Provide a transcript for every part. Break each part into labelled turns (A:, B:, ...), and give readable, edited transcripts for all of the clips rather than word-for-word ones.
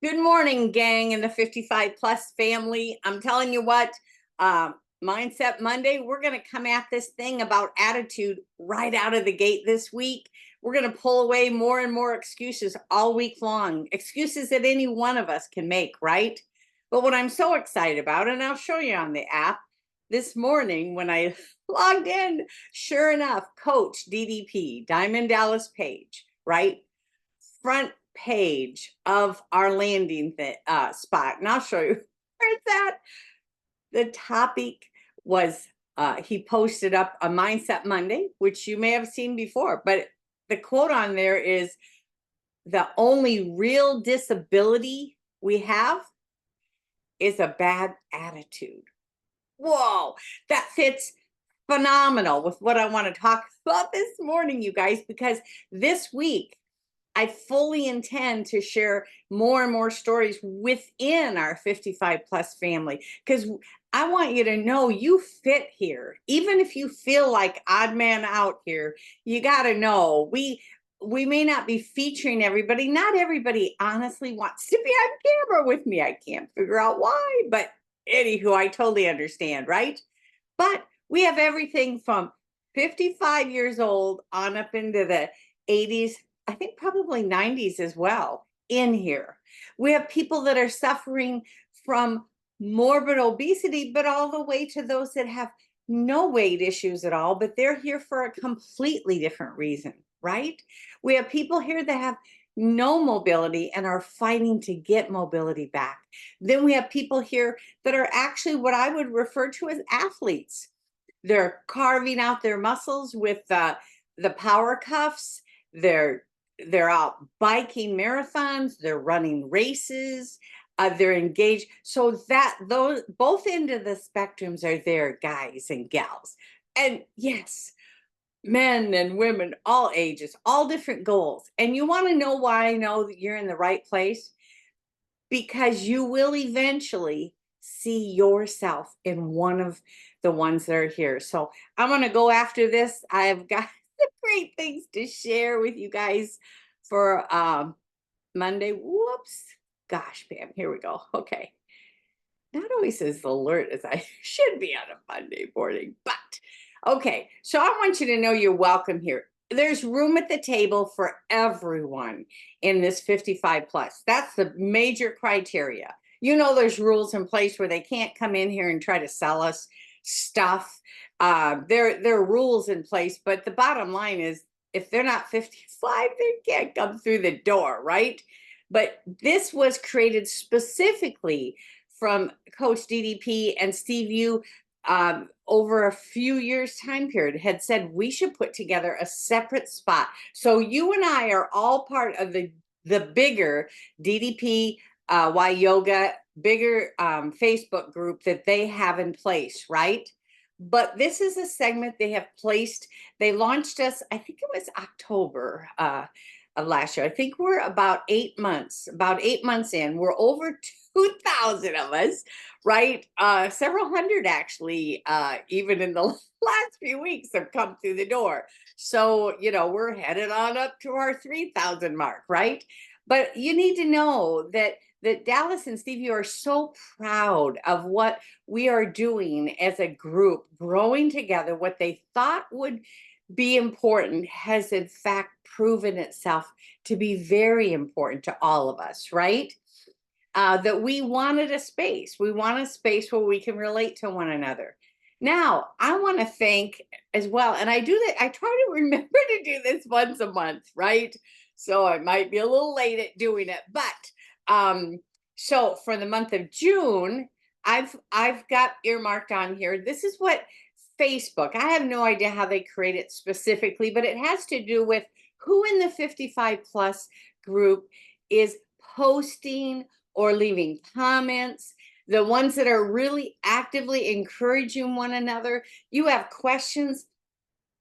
A: Good morning, gang, and the 55 plus family. I'm telling you what, Mindset Monday, we're going to come at this thing about attitude right out of the gate this week. We're going to pull away more and more excuses all week long, excuses that any one of us can make, right? But what I'm so excited about, and I'll show you on the app this morning when I logged in, sure enough, Coach DDP, Diamond Dallas Page, right? Front page of our landing spot. And I'll show you where it's at. The topic was he posted up a Mindset Monday, which you may have seen before, but the quote on there is the only real disability we have is a bad attitude. Whoa, that fits phenomenal with what I want to talk about this morning, you guys, because this week I fully intend to share more and more stories within our 55 plus family because I want you to know you fit here. Even if you feel like odd man out here, you got to know we may not be featuring everybody. Not everybody honestly wants to be on camera with me. I can't figure out why, but anywho, I totally understand, right? But we have everything from 55 years old on up into the 80s, I think probably 90s as well in here. We have people that are suffering from morbid obesity, but all the way to those that have no weight issues at all, but they're here for a completely different reason, right? We have people here that have no mobility and are fighting to get mobility back. Then we have people here that are actually what I would refer to as athletes. They're carving out their muscles with the power cuffs. They're out biking marathons. They're running races. They're engaged. So that those both ends of the spectrums are there, guys and gals. And yes, men and women, all ages, all different goals. And you want to know why I know that you're in the right place? Because you will eventually see yourself in one of the ones that are here. So I'm going to go after this. I've got some great things to share with you guys for Monday. Whoops. Gosh, Pam, here we go. Okay. Not always as alert as I should be on a Monday morning, but okay. So I want you to know you're welcome here. There's room at the table for everyone in this 55 plus. That's the major criteria. You know, there's rules in place where they can't come in here and try to sell us stuff. There are rules in place, but the bottom line is if they're not 55, they can't come through the door, right? But this was created specifically from Coach DDP and Steve Yu over a few years time period had said we should put together a separate spot. So you and I are all part of the bigger DDPY yoga, bigger Facebook group that they have in place, right? But this is a segment they have placed. They launched us, I think it was October of last year. I think we're about 8 months in. We're over 2,000 of us, right? Several hundred actually, even in the last few weeks have come through the door. So, you know, we're headed on up to our 3,000 mark, right? But you need to know that Dallas and Stevie are so proud of what we are doing as a group, growing together. What they thought would be important has in fact proven itself to be very important to all of us, right? That we wanted a space. We want a space where we can relate to one another. Now, I want to thank as well, and I do that. I try to remember to do this once a month, right? So I might be a little late at doing it, but so for the month of June, I've got earmarked on here. This is what Facebook. I have no idea how they create it specifically, but it has to do with who in the 55 plus group is posting or leaving comments, the ones that are really actively encouraging one another. You have questions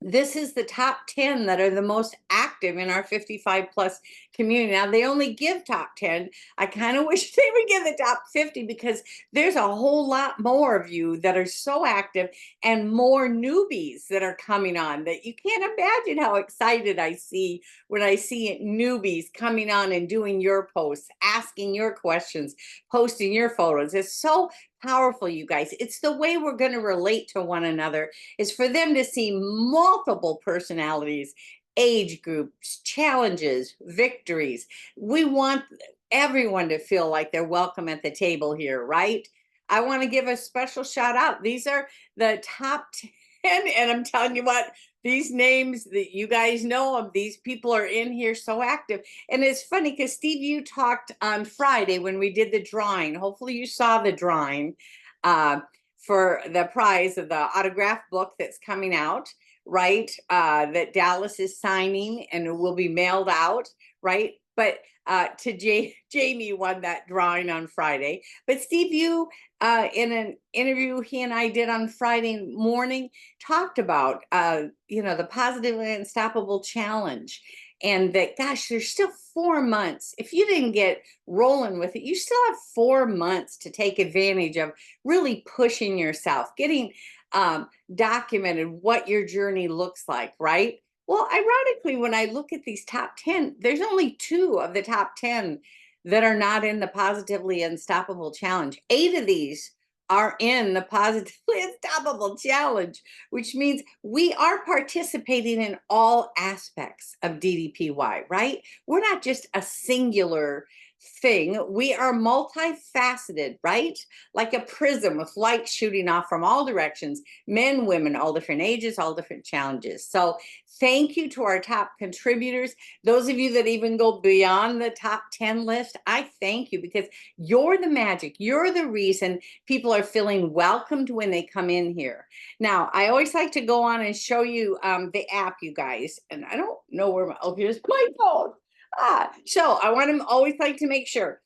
A: this is the top 10 that are the most active in our 55 plus community. Now they only give top 10. I kind of wish they would give the top 50 because there's a whole lot more of you that are so active and more newbies that are coming on that you can't imagine how excited I see when I see newbies coming on and doing your posts, asking your questions, posting your photos. It's so powerful, you guys. It's the way we're going to relate to one another, is for them to see multiple personalities, age groups, challenges, victories. We want everyone to feel like they're welcome at the table here, right? I want to give a special shout out. These are the top 10, and I'm telling you what, these names that you guys know of, these people are in here so active. And it's funny because Steve, you talked on Friday when we did the drawing. Hopefully you saw the drawing for the prize of the autograph book that's coming out, right? That Dallas is signing and it will be mailed out, right? But Jamie won that drawing on Friday. But Steve, you in an interview he and I did on Friday morning talked about the Positively Unstoppable Challenge, and that, gosh, there's still 4 months. If you didn't get rolling with it, you still have 4 months to take advantage of really pushing yourself, getting documented what your journey looks like, right? Well, ironically, when I look at these top 10, there's only 2 of the top 10 that are not in the Positively Unstoppable Challenge. 8 of these are in the Positively Unstoppable Challenge, which means we are participating in all aspects of DDPY, right? We're not just a singular thing. We are multifaceted, right? Like a prism with light shooting off from all directions, men, women, all different ages, all different challenges. So thank you to our top contributors. Those of you that even go beyond the top 10 list, I thank you, because you're the magic. You're the reason people are feeling welcomed when they come in here. Now, I always like to go on and show you the app, you guys. And I don't know where here's my phone. So I want to always like to make sure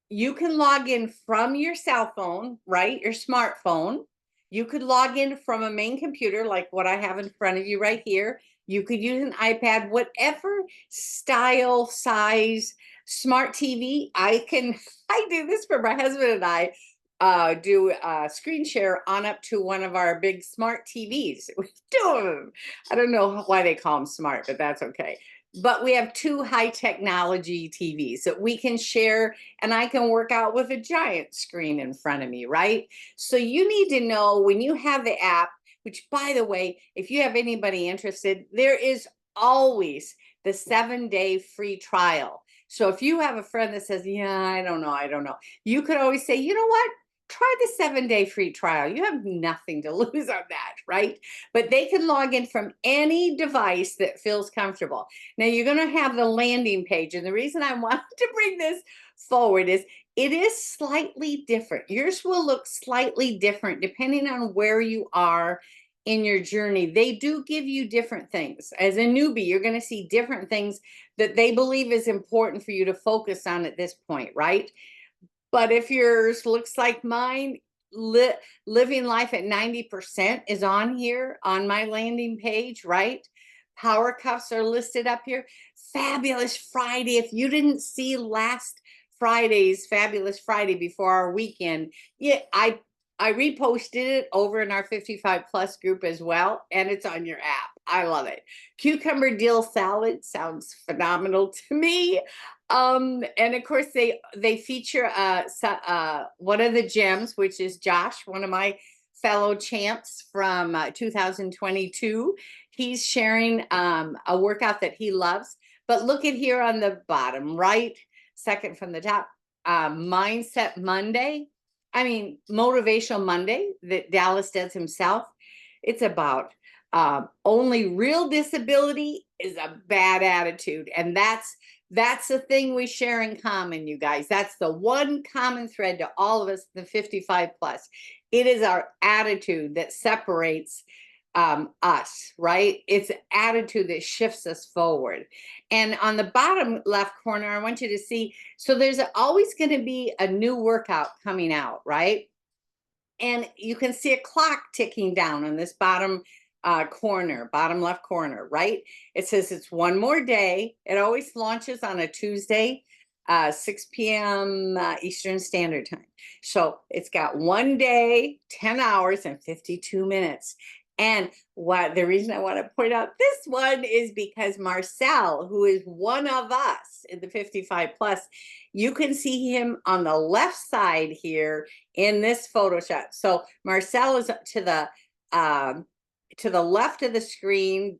A: you can log in from your cell phone, right? Your smartphone. You could log in from a main computer like what I have in front of you right here. You could use an iPad, whatever style, size, smart TV. I do this for my husband and I do a screen share on up to one of our big smart TVs. We do. I don't know why they call them smart, but that's okay. But we have 2 high technology TVs that we can share, and I can work out with a giant screen in front of me, right? So you need to know when you have the app, which, by the way, if you have anybody interested, there is always the 7-day free trial. So if you have a friend that says, yeah, I don't know, you could always say, you know what? Try the 7-day free trial. You have nothing to lose on that, right? But they can log in from any device that feels comfortable. Now you're going to have the landing page. And the reason I wanted to bring this forward is it is slightly different. Yours will look slightly different depending on where you are in your journey. They do give you different things. As a newbie, you're going to see different things that they believe is important for you to focus on at this point, right? But if yours looks like mine, living life at 90% is on here on my landing page, right? Power cuffs are listed up here. Fabulous Friday. If you didn't see last Friday's Fabulous Friday before our weekend, yeah, I reposted it over in our 55 plus group as well, and it's on your app. I love it. Cucumber dill salad sounds phenomenal to me. And of course they feature one of the gems, which is Josh, one of my fellow champs from 2022. He's sharing a workout that he loves. But look at here on the bottom right, second from the top, Mindset Monday. I mean, Motivational Monday that Dallas does himself. It's about only real disability is a bad attitude. And that's the thing we share in common, you guys. That's the one common thread to all of us, the 55 plus. It is our attitude that separates us, right? It's attitude that shifts us forward. And on the bottom left corner, I want you to see, so there's always going to be a new workout coming out, right? And you can see a clock ticking down on this bottom corner, bottom left corner, right? It says it's one more day. It always launches on a Tuesday, 6 p.m. Eastern Standard Time. So it's got 1 day, 10 hours, and 52 minutes. And the reason I want to point out this one is because Marcel, who is one of us in the 55 plus, you can see him on the left side here in this photo shot. So Marcel is to the left of the screen.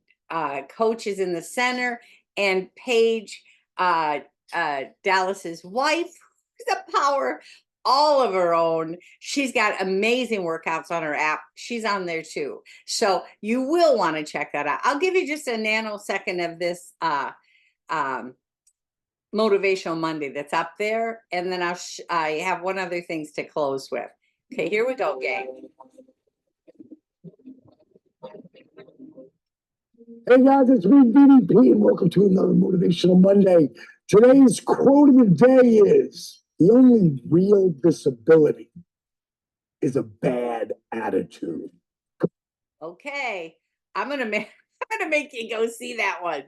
A: Coach is in the center, and Paige, Dallas's wife, who's a power all of her own. She's got amazing workouts on her app. She's on there too. So you will want to check that out. I'll give you just a nanosecond of this Motivational Monday that's up there. And then I have one other things to close with. Okay, here we go, gang.
B: Hey guys, it's me, DDP, and welcome to another Motivational Monday. Today's quote of the day is, the only real disability is a bad attitude.
A: Okay, I'm gonna make you go see that one.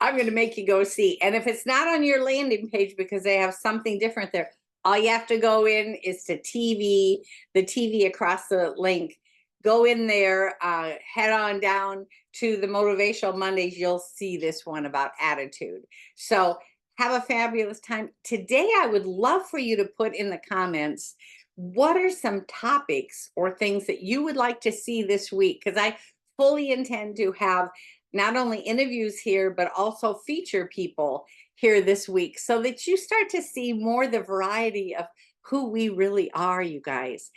A: I'm gonna make you go see. And if it's not on your landing page because they have something different there, all you have to go in is to TV, the TV across the link. Go in there, head on down to the Motivational Mondays. You'll see this one about attitude. So have a fabulous time. Today, I would love for you to put in the comments, what are some topics or things that you would like to see this week? Because I fully intend to have not only interviews here, but also feature people here this week so that you start to see more the variety of who we really are, you guys.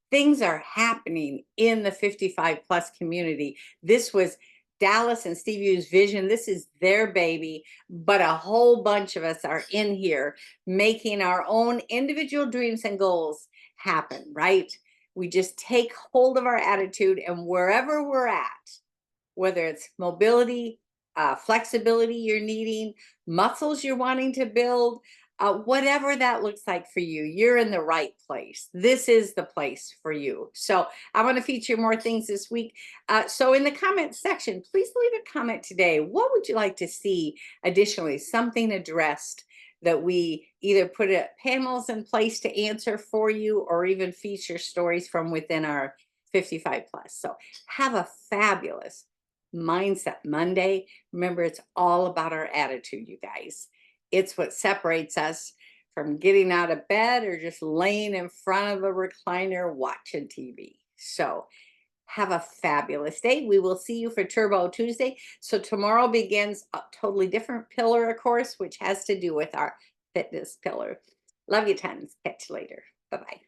A: Things are happening in the 55 plus community. This was Dallas and Steve Yu's vision. This is their baby, but a whole bunch of us are in here making our own individual dreams and goals happen, right? We just take hold of our attitude, and wherever we're at, whether it's mobility, flexibility you're needing, muscles you're wanting to build, whatever that looks like for you, you're in the right place. This is the place for you. So I want to feature more things this week. So in the comment section, please leave a comment today. What would you like to see additionally? Something addressed that we either put panels in place to answer for you, or even feature stories from within our 55 plus. So have a fabulous Mindset Monday. Remember, it's all about our attitude, you guys. It's what separates us from getting out of bed or just laying in front of a recliner watching TV. So have a fabulous day. We will see you for Turbo Tuesday. So tomorrow begins a totally different pillar, of course, which has to do with our fitness pillar. Love you tons. Catch you later. Bye-bye.